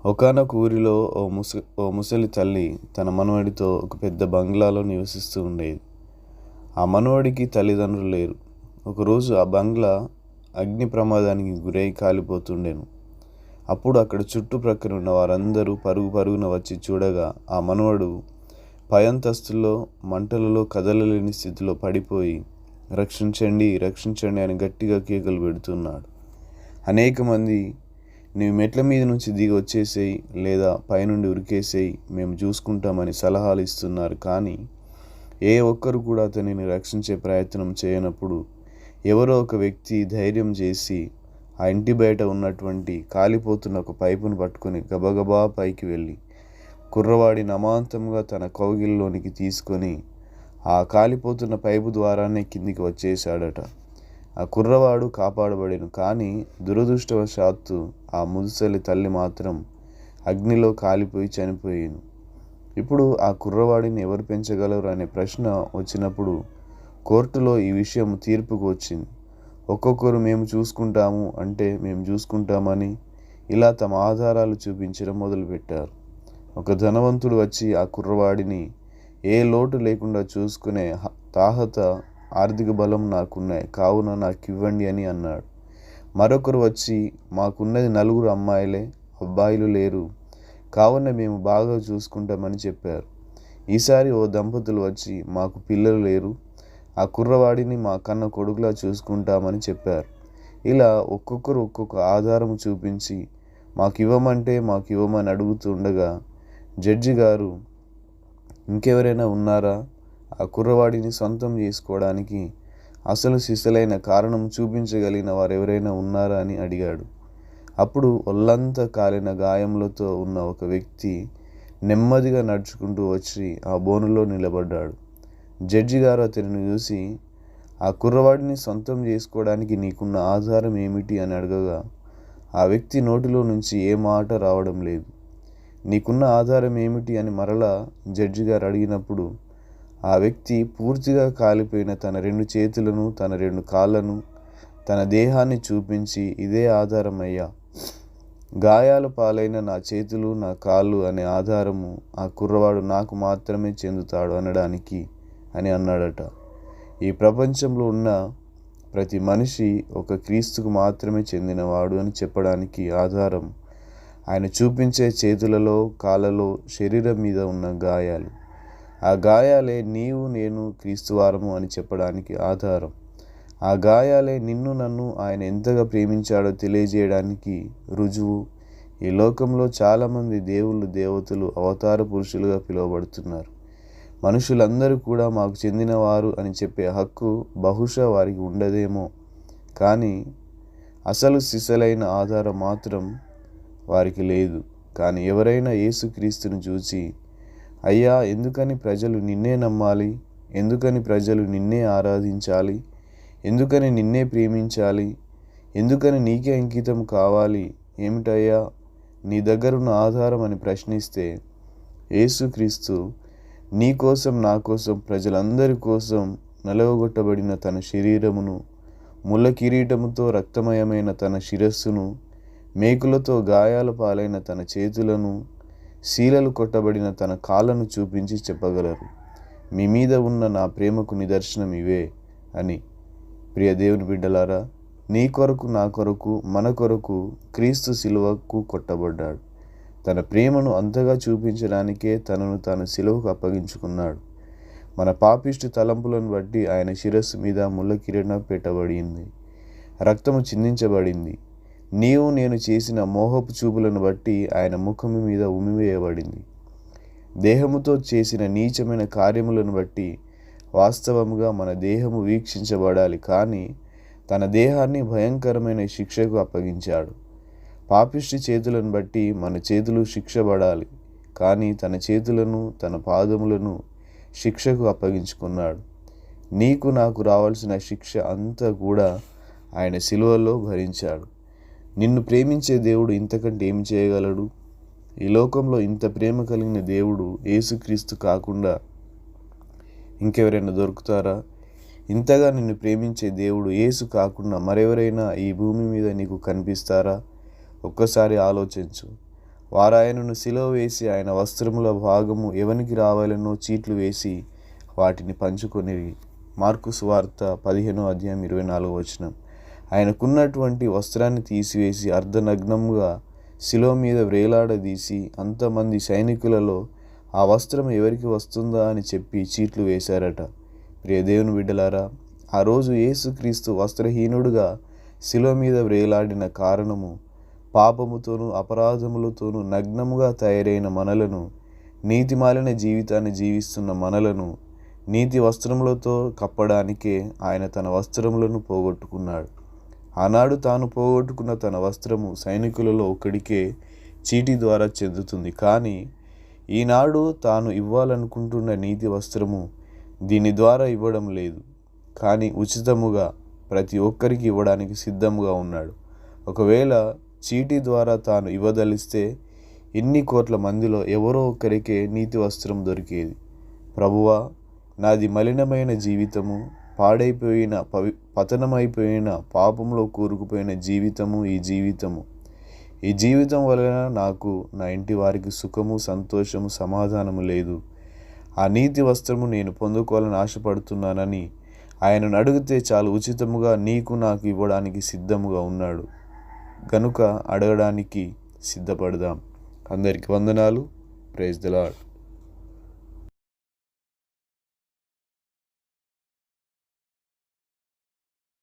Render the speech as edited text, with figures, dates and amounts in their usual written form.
ఒకానొక ఊరిలో ఓ ముసలి తల్లి తన మనవడితో ఒక పెద్ద బంగ్లాలో నివసిస్తూ ఉండేది. ఆ మనవడికి తల్లిదండ్రులు లేరు. ఒకరోజు ఆ బంగ్లా అగ్ని ప్రమాదానికి గురై కాలిపోతుండెను. అప్పుడు అక్కడ చుట్టుప్రక్కన ఉన్న వారందరూ పరుగు పరుగున వచ్చి చూడగా ఆ మనవడు పై అంతస్తులో మంటలలో కదలలేని స్థితిలో పడిపోయి రక్షించండి రక్షించండి అని గట్టిగా కేకలు పెడుతున్నాడు. అనేక మంది నీవు మెట్ల మీద నుంచి దిగి వచ్చేసేయి, లేదా పైనుండి ఉరికేసేయి, మేము చూసుకుంటామని సలహాలు ఇస్తున్నారు. కానీ ఏ ఒక్కరు కూడా అతనిని రక్షించే ప్రయత్నం చేయనప్పుడు ఎవరో ఒక వ్యక్తి ధైర్యం చేసి ఆ ఇంటి బయట ఉన్నటువంటి కాలిపోతున్న ఒక పైపును పట్టుకొని గబగబా పైకి వెళ్ళి కుర్రవాడిని అమాంతంగా తన కౌగిల్లోనికి తీసుకొని ఆ కాలిపోతున్న పైపు ద్వారానే కిందికి వచ్చేసాడట. ఆ కుర్రవాడు కాపాడబడెను. కానీ దురదృష్టవశాత్తు ఆ ముదుసలి తల్లి మాత్రం అగ్నిలో కాలిపోయి చనిపోయాను. ఇప్పుడు ఆ కుర్రవాడిని ఎవరు పెంచగలరు అనే ప్రశ్న వచ్చినప్పుడు కోర్టులో ఈ విషయం తీర్పుకు వచ్చింది. ఒక్కొక్కరు మేము చూసుకుంటాము అంటే మేము చూసుకుంటామని ఇలా తమ ఆధారాలు చూపించడం మొదలుపెట్టారు. ఒక ధనవంతుడు వచ్చి ఆ కుర్రవాడిని ఏ లోటు లేకుండా చూసుకునే తాహత ఆర్థిక బలం నాకున్నాయి, కావున నాకు ఇవ్వండి అని అన్నాడు. మరొకరు వచ్చి మాకున్నది 4 అమ్మాయిలే, అబ్బాయిలు లేరు, కావున మేము బాగా చూసుకుంటామని చెప్పారు. ఈసారి ఓ దంపతులు వచ్చి మాకు పిల్లలు లేరు, ఆ కుర్రవాడిని మా కన్న కొడుకులా చూసుకుంటామని చెప్పారు. ఇలా ఒక్కొక్కరు ఒక్కొక్క ఆధారం చూపించి మాకు ఇవ్వమని అడుగుతుండగా జడ్జి గారు ఇంకెవరైనా ఉన్నారా, ఆ కుర్రవాడిని సొంతం చేసుకోవడానికి అసలు సిసలైన కారణం చూపించగలిగిన వారు ఎవరైనా ఉన్నారా అని అడిగాడు. అప్పుడు ఒళ్ళంతా కాలిన గాయములతో ఉన్న ఒక వ్యక్తి నెమ్మదిగా నడుచుకుంటూ వచ్చి ఆ బోనులో నిలబడ్డాడు. జడ్జి గారు అతనిని చూసి ఆ కుర్రవాడిని సొంతం చేసుకోవడానికి నీకున్న ఆధారం ఏమిటి అని అడగగా ఆ వ్యక్తి నోటిలో నుంచి ఏ మాట రావడం లేదు. నీకున్న ఆధారం ఏమిటి అని మరలా జడ్జి గారు అడిగినప్పుడు ఆ వ్యక్తి పూర్తిగా కాలిపోయిన తన 2 చేతులను, తన 2 కాళ్ళను, తన దేహాన్ని చూపించి ఇదే ఆధారం అయ్యా, గాయాల పాలైన నా చేతులు, నా కాళ్ళు అనే ఆధారము ఆ కుర్రవాడు నాకు మాత్రమే చెందుతాడు అనడానికి అని అన్నాడట. ఈ ప్రపంచంలో ఉన్న ప్రతి మనిషి ఒక క్రీస్తుకు మాత్రమే చెందినవాడు అని చెప్పడానికి ఆధారం ఆయన చూపించే చేతులలో, కాళ్ళలో, శరీరం మీద ఉన్న గాయాలు. ఆ గాయాలే నీవు నేను క్రీస్తువారము అని చెప్పడానికి ఆధారం. ఆ గాయాలే నిన్ను నన్ను ఆయన ఎంతగా ప్రేమించాడో తెలియజేయడానికి రుజువు. ఈ లోకంలో చాలామంది దేవుళ్ళు, దేవతలు, అవతార పురుషులుగా పిలువబడుతున్నారు. మనుషులందరూ కూడా మాకు చెందినవారు అని చెప్పే హక్కు బహుశా వారికి ఉండదేమో, కానీ అసలు సిసలైన ఆధారం మాత్రం వారికి లేదు. కానీ ఎవరైనా యేసుక్రీస్తుని చూసి అయ్యా, ఎందుకని ప్రజలు నిన్నే నమ్మాలి, ఎందుకని ప్రజలు నిన్నే ఆరాధించాలి, ఎందుకని నిన్నే ప్రేమించాలి, ఎందుకని నీకే అంకితం కావాలి, ఏమిటయ్యా నీ దగ్గరున్న ఆధారం అని ప్రశ్నిస్తే యేసుక్రీస్తు నీ కోసం, నా కోసం, ప్రజలందరి కోసం నలగొట్టబడిన తన శరీరమును, ముళ్ళ కిరీటముతో రక్తమయమైన తన శిరస్సును, మేకులతో గాయాల పాలైన తన చేతులను, శీలలు కొట్టబడిన తన కాళ్ళను చూపించి చెప్పగలరు, మీ మీద ఉన్న నా ప్రేమకు నిదర్శనం ఇవే అని. ప్రియ దేవుని బిడ్డలారా, నీ కొరకు, నా కొరకు, మన కొరకు క్రీస్తు శిలువకు కొట్టబడ్డాడు. తన ప్రేమను అంతగా చూపించడానికే తనను తాను శిలువకు అప్పగించుకున్నాడు. మన పాపిష్టి తలంపులను బట్టి ఆయన శిరస్సు మీద ముళ్ళ కిరీటం పెట్టబడింది, రక్తము చిందించబడింది. నీవు నేను చేసిన మోహపు చూపులను బట్టి ఆయన ముఖము మీద ఉమివేయబడింది. దేహముతో చేసిన నీచమైన కార్యములను బట్టి వాస్తవముగా మన దేహము వీక్షించబడాలి, కానీ తన దేహాన్ని భయంకరమైన శిక్షకు అప్పగించాడు. పాపిష్టి చేతులను బట్టి మన చేతులు శిక్షపడాలి, కానీ తన చేతులను, తన పాదములను శిక్షకు అప్పగించుకున్నాడు. నీకు నాకు రావాల్సిన శిక్ష అంతా కూడా ఆయన శిలువలో భరించాడు. నిన్ను ప్రేమించే దేవుడు ఇంతకంటే ఏం చేయగలడు? ఈ లోకంలో ఇంత ప్రేమ కలిగిన దేవుడు యేసుక్రీస్తు కాకుండా ఇంకెవరైనా దొరుకుతారా? ఇంతగా నిన్ను ప్రేమించే దేవుడు యేసు కాకుండా మరెవరైనా ఈ భూమి మీద నీకు కనిపిస్తారా? ఒక్కసారి ఆలోచించు. వారాయనను సిలువ వేసి ఆయన వస్త్రముల భాగము ఎవనికి రావాలనో చీట్లు వేసి వాటిని పంచుకొనిరి. మార్కు సువార్త 15:24. ఆయనకున్నటువంటి వస్త్రాన్ని తీసివేసి అర్ధనగ్నముగా శిలువ మీద వ్రేలాడదీసి అంతమంది సైనికులలో ఆ వస్త్రం ఎవరికి వస్తుందా అని చెప్పి చీట్లు వేశారట. ప్రియ దేవుని బిడ్డలారా, ఆ రోజు యేసుక్రీస్తు వస్త్రహీనుడుగా శిలువ మీద వ్రేలాడిన కారణము పాపముతోనూ అపరాధములతోనూ నగ్నముగా తయారైన మనలను, నీతిమాలిన జీవితాన్ని జీవిస్తున్న మనలను నీతి వస్త్రములతో కప్పడానికే ఆయన తన వస్త్రములను పోగొట్టుకున్నాడు. ఆనాడు తాను పోగొట్టుకున్న తన వస్త్రము సైనికులలో ఒకడికే చీటి ద్వారా చెందుతుంది. కానీ ఈనాడు తాను ఇవ్వాలనుకుంటున్న నీతి వస్త్రము దీని ద్వారా ఇవ్వడం లేదు, కానీ ఉచితముగా ప్రతి ఒక్కరికి ఇవ్వడానికి సిద్ధముగా ఉన్నాడు. ఒకవేళ చీటి ద్వారా తాను ఇవ్వదలిస్తే ఇన్ని కోట్ల మందిలో ఎవరో ఒక్కరికే నీతి వస్త్రం దొరికేది. ప్రభువా, నాది మలినమైన జీవితము, పాడైపోయిన పతనమైపోయిన పాపంలో కూరుకుపోయిన జీవితము ఈ జీవితం వలన నాకు, నా ఇంటి వారికి సుఖము, సంతోషము, సమాధానము లేదు. ఆ నీతి వస్త్రము నేను పొందుకోవాలని ఆశపడుతున్నానని ఆయనను అడిగితే చాలు ఉచితముగా నీకు నాకు ఇవ్వడానికి సిద్ధముగా ఉన్నాడు. గనుక అడగడానికి సిద్ధపడదాం. అందరికీ వందనాలు. Praise the lord.